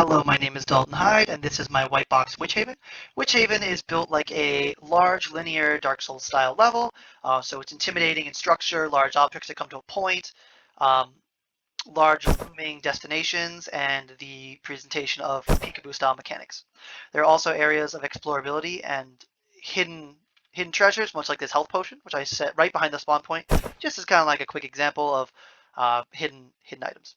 Hello, my name is Dalton Hyde, and this is my Whitebox Witch Haven. Witch Haven is built like a large linear Dark Souls style level, so it's intimidating in structure, large objects that come to a point, um, large looming destinations, and the presentation of peekaboo style mechanics. There are also areas of explorability and hidden treasures, much like this health potion, which I set right behind the spawn point, just as kind of like a quick example of hidden items.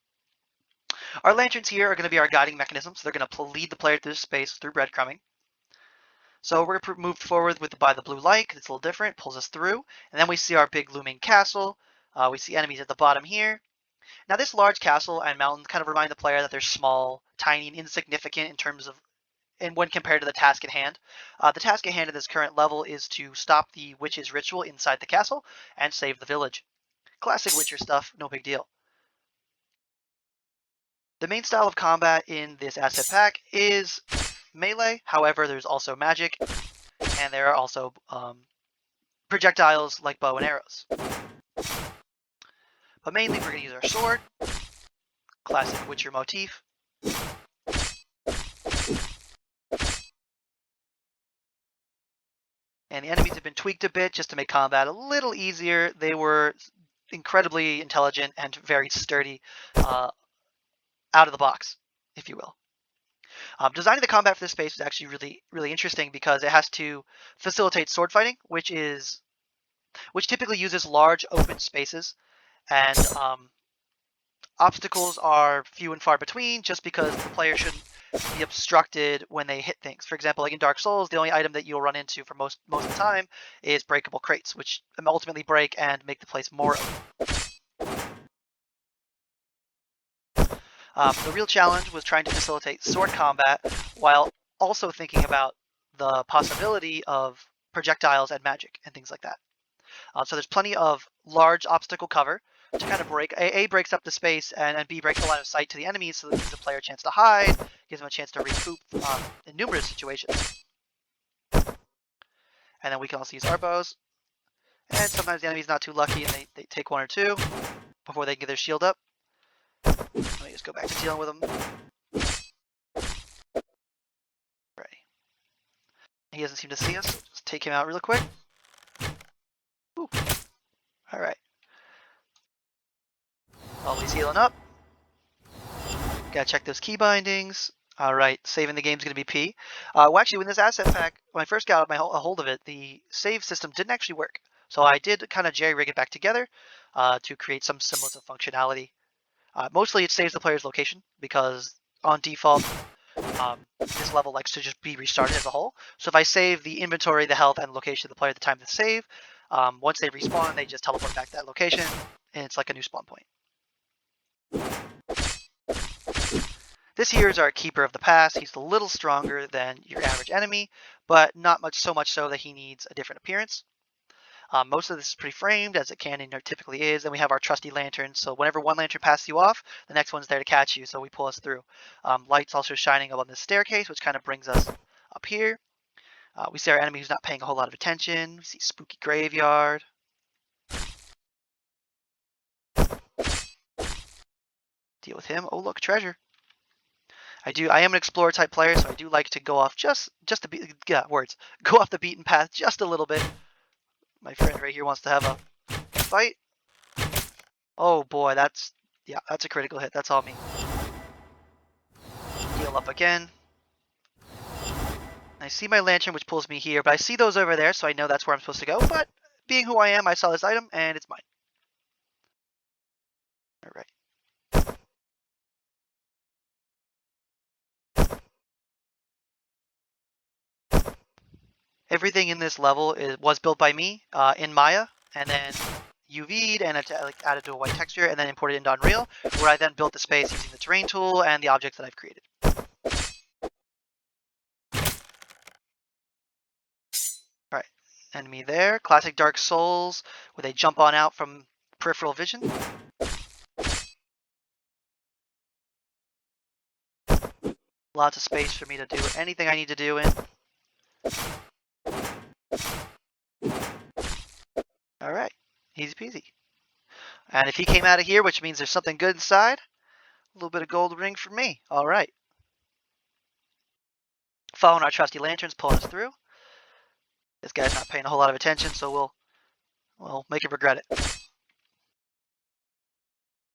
Our lanterns here are going to be our guiding mechanism, so they're going to lead the player through space through breadcrumbing. So we're going to move forward by the blue light, because it's a little different, pulls us through, and then we see our big looming castle. We see enemies at the bottom here. Now this large castle and mountain kind of remind the player that they're small, tiny, and insignificant in terms of, and when compared to the task at hand. The task at hand at this current level is to stop the witch's ritual inside the castle and save the village. Classic Witcher stuff, no big deal. The main style of combat in this asset pack is melee. However, there's also magic, and there are also projectiles like bow and arrows. But mainly we're going to use our sword, classic Witcher motif. And the enemies have been tweaked a bit just to make combat a little easier. They were incredibly intelligent and very sturdy out of the box, if you will. Designing the combat for this space is actually really interesting because it has to facilitate sword fighting, which typically uses large open spaces, and obstacles are few and far between just because the player shouldn't be obstructed when they hit things. For example, like in Dark Souls, the only item that you'll run into for most of the time is breakable crates, which ultimately break and make the place more open. The real challenge was trying to facilitate sword combat while also thinking about the possibility of projectiles and magic and things like that. So there's plenty of large obstacle cover to kind of break. A breaks up the space, and B breaks the line of sight to the enemies, so that gives the player a chance to hide, gives them a chance to recoup in numerous situations. And then we can also use our bows. And sometimes the enemy's not too lucky, and they take one or two before they get their shield up. Let me just go back to dealing with them. Right. He doesn't seem to see us, so just take him out real quick. Ooh. All right. Always healing up. Gotta check those key bindings. All right, saving the game's gonna be P. Well, actually, when this asset pack, when I first got a hold of it, the save system didn't actually work. So I did kind of jerry-rig it back together to create some semblance of functionality. Mostly it saves the player's location because on default, this level likes to just be restarted as a whole. So if I save the inventory, the health, and location of the player at the time of the save, once they respawn, they just teleport back to that location, and it's like a new spawn point. This here is our Keeper of the Past. He's a little stronger than your average enemy, but not so much so that he needs a different appearance. Most of this is pre-framed, as it can and typically is. And we have our trusty lantern, so whenever one lantern passes you off, the next one's there to catch you, so we pull us through. Light's also shining up on this staircase, which kind of brings us up here. We see our enemy who's not paying a whole lot of attention. We see Spooky Graveyard. Deal with him. Oh, look, treasure. I am an explorer type player, so I do like to go off go off the beaten path just a little bit. My friend right here wants to have a fight. Oh boy, that's a critical hit. That's all me. Heal up again. I see my lantern, which pulls me here, but I see those over there, so I know that's where I'm supposed to go. But being who I am, I saw this item, and it's mine. All right. Everything in this level was built by me in Maya, and then UV'd and added to a white texture, and then imported into Unreal, where I then built the space using the terrain tool and the objects that I've created. Alright, enemy there. Classic Dark Souls, where they jump on out from peripheral vision. Lots of space for me to do anything I need to do in. Alright, easy peasy. And if he came out of here, which means there's something good inside, a little bit of gold ring for me. Alright. Following our trusty lanterns, pulling us through. This guy's not paying a whole lot of attention, so we'll make him regret it.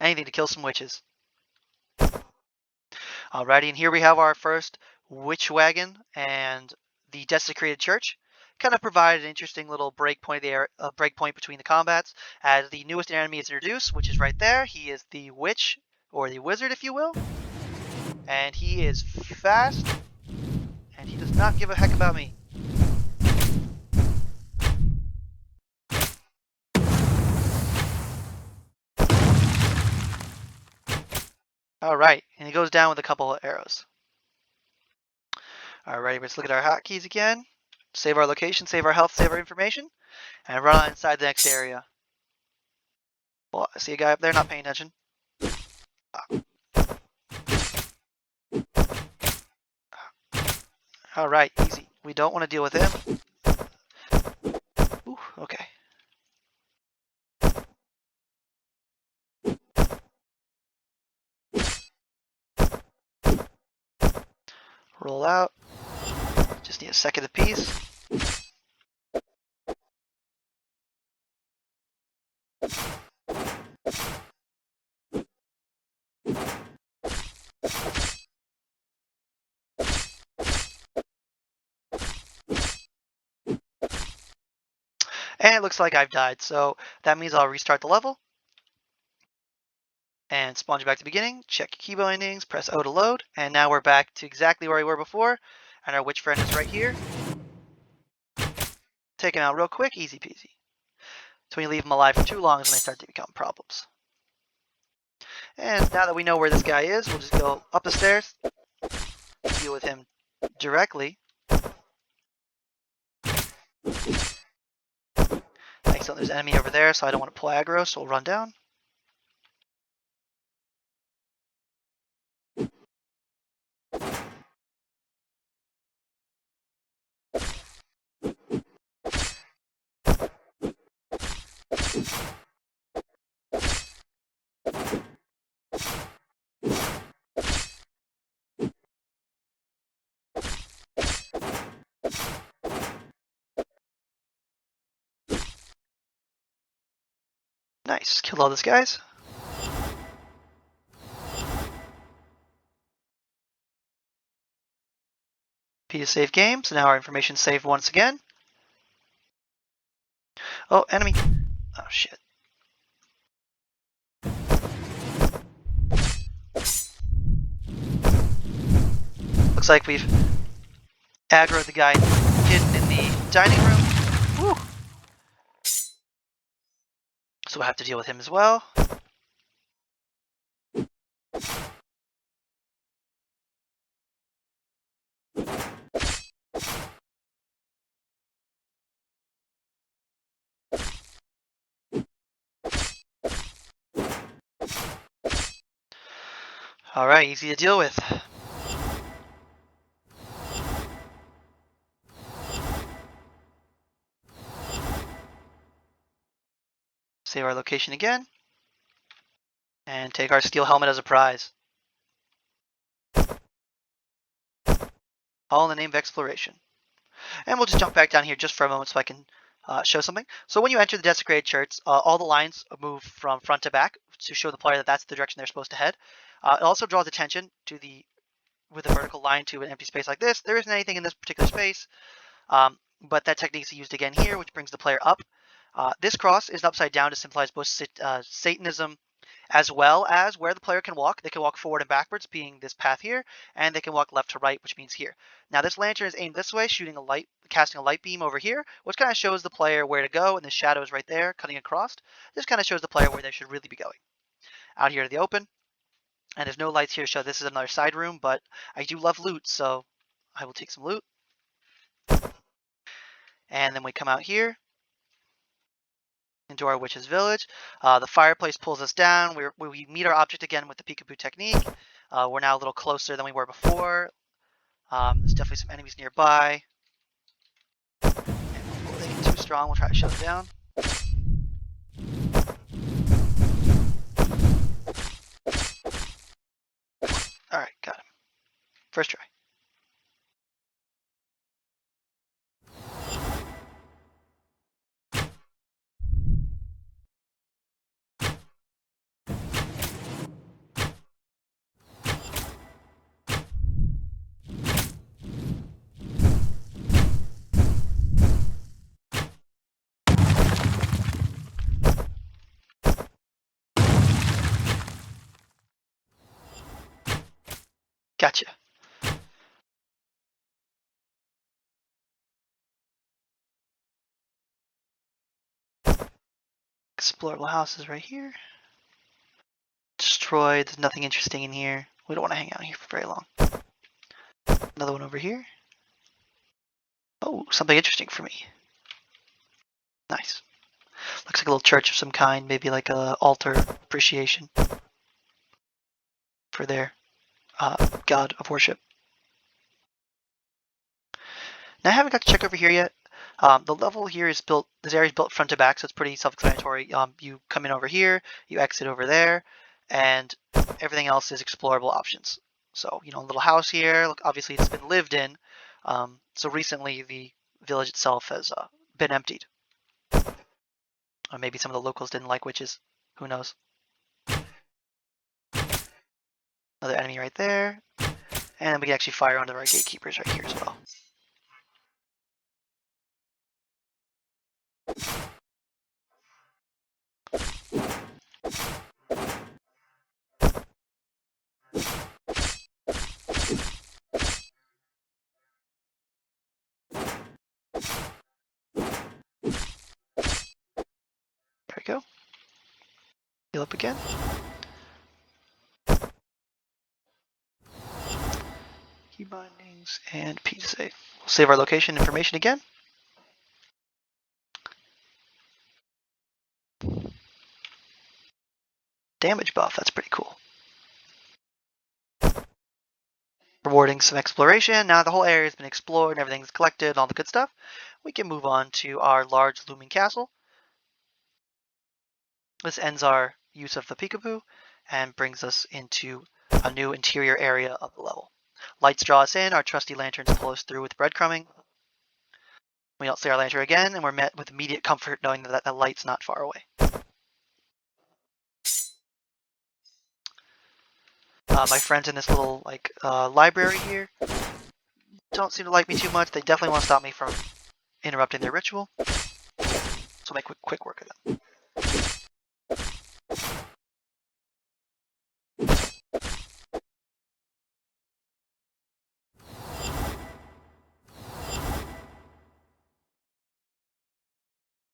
Anything to kill some witches. Alrighty, and here we have our first witch wagon and the desecrated church. Kind of provide an interesting little breakpoint between the combats as the newest enemy is introduced, which is right there. He is the witch or the wizard, if you will, and he is fast, and he does not give a heck about me. Alright, and he goes down with a couple of arrows. Alrighty, let's look at our hotkeys again. Save our location, save our health, save our information, and run on inside the next area. Well, I see a guy up there not paying attention. Alright, easy. We don't want to deal with him. Ooh, okay. Roll out. Just need a second apiece. And it looks like I've died, so that means I'll restart the level. And spawn you back to the beginning, check your key bindings, press O to load, and now we're back to exactly where we were before, and our witch friend is right here. Take him out real quick, easy peasy. So when you leave him alive for too long is when they start to become problems. And now that we know where this guy is, we'll just go up the stairs, deal with him directly. Excellent, there's an enemy over there, so I don't want to pull aggro, so we'll run down. Nice, kill all those guys. P to save game, so now our information's saved once again. Oh, enemy. Oh, shit. Looks like we've aggroed the guy hidden in the dining room. Woo! So we'll have to deal with him as well. Alright, easy to deal with. Save our location again. And take our steel helmet as a prize. All in the name of exploration. And we'll just jump back down here just for a moment so I can show something. So when you enter the desecrated church, all the lines move from front to back to show the player that that's the direction they're supposed to head. It also draws attention to with a vertical line to an empty space like this. There isn't anything in this particular space, but that technique is used again here, which brings the player up. This cross is upside down to symbolize both Satanism as well as where the player can walk. They can walk forward and backwards, being this path here, and they can walk left to right, which means here. Now this lantern is aimed this way, casting a light beam over here, which kind of shows the player where to go, and the shadow is right there, cutting across. This kind of shows the player where they should really be going. Out here to the open, and there's no lights here to show this is another side room, but I do love loot, so I will take some loot. And then we come out here into our witch's village. The fireplace pulls us down. We meet our object again with the peekaboo technique. We're now a little closer than we were before. There's definitely some enemies nearby. And before they get too strong, we'll try to shut them down. Alright, got him. First try. Gotcha. Explorable houses right here. Destroyed. There's nothing interesting in here. We don't want to hang out here for very long. Another one over here. Oh, something interesting for me. Nice. Looks like a little church of some kind, maybe like a altar appreciation for their god of worship. Now I haven't got to check over here yet. The level here is built, this area is built front to back, so it's pretty self-explanatory. You come in over here, you exit over there, and everything else is explorable options. So, a little house here, look, obviously it's been lived in. So recently the village itself has been emptied. Or maybe some of the locals didn't like witches. Who knows? Another enemy right there. And we can actually fire onto our gatekeepers right here as well. There we go. Heal up again. Key bindings and P to save. We'll save our location information again. Damage buff, that's pretty cool. Rewarding some exploration. Now the whole area has been explored and everything's collected and all the good stuff. We can move on to our large looming castle. This ends our use of the peekaboo and brings us into a new interior area of the level. Lights draw us in, our trusty lanterns pull us through with breadcrumbing. We don't see our lantern again, and we're met with immediate comfort knowing that the light's not far away. My friends in this little library here don't seem to like me too much. They definitely want to stop me from interrupting their ritual. So make quick work of them.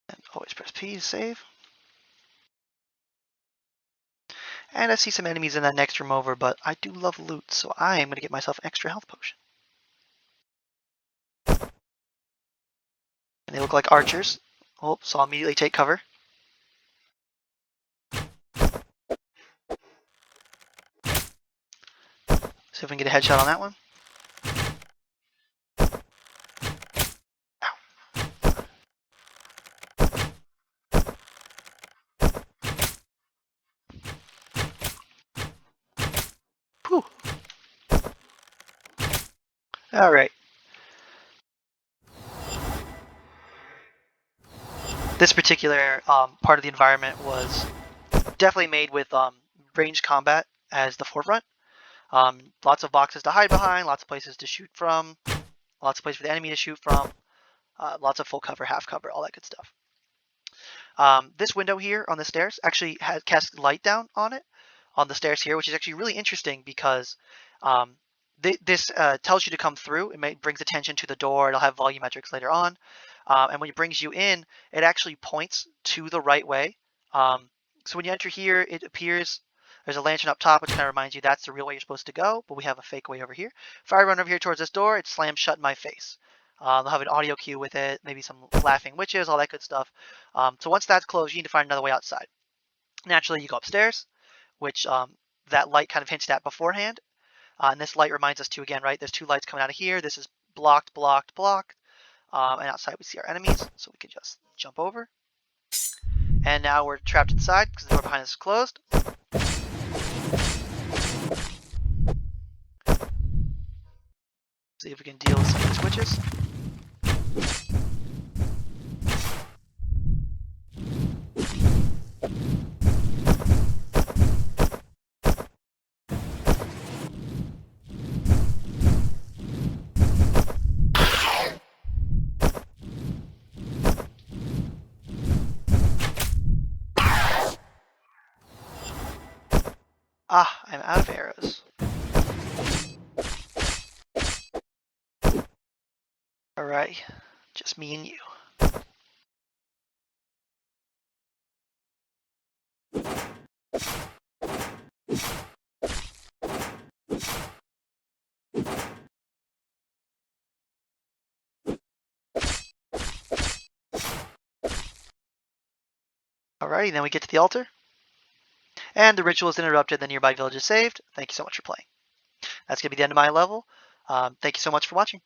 And always press P to save. And I see some enemies in that next room over, but I do love loot, so I am going to get myself an extra health potion. And they look like archers. Oh, so I'll immediately take cover. See if we can get a headshot on that one. Whew. All right. This particular part of the environment was definitely made with ranged combat as the forefront. Lots of boxes to hide behind, lots of places to shoot from, lots of places for the enemy to shoot from, lots of full cover, half cover, all that good stuff. This window here on the stairs actually casts light down on it, on the stairs here, which is actually really interesting because this tells you to come through. It brings attention to the door. It'll have volumetrics later on. And when it brings you in, it actually points to the right way. So when you enter here, it appears there's a lantern up top, which kind of reminds you that's the real way you're supposed to go, but we have a fake way over here. If I run over here towards this door, it slams shut in my face. They'll have an audio cue with it, maybe some laughing witches, all that good stuff. So once that's closed, you need to find another way outside. Naturally, you go upstairs, which that light kind of hinted at beforehand. And this light reminds us to, again, right, there's two lights coming out of here. This is blocked, blocked, blocked. And outside we see our enemies, so we can just jump over. And now we're trapped inside because the door behind us is closed. See if we can deal with some of these witches. Ah, I'm out of arrows. All right, just me and you. Alrighty, then we get to the altar. And the ritual is interrupted, the nearby village is saved. Thank you so much for playing. That's going to be the end of my level. Thank you so much for watching.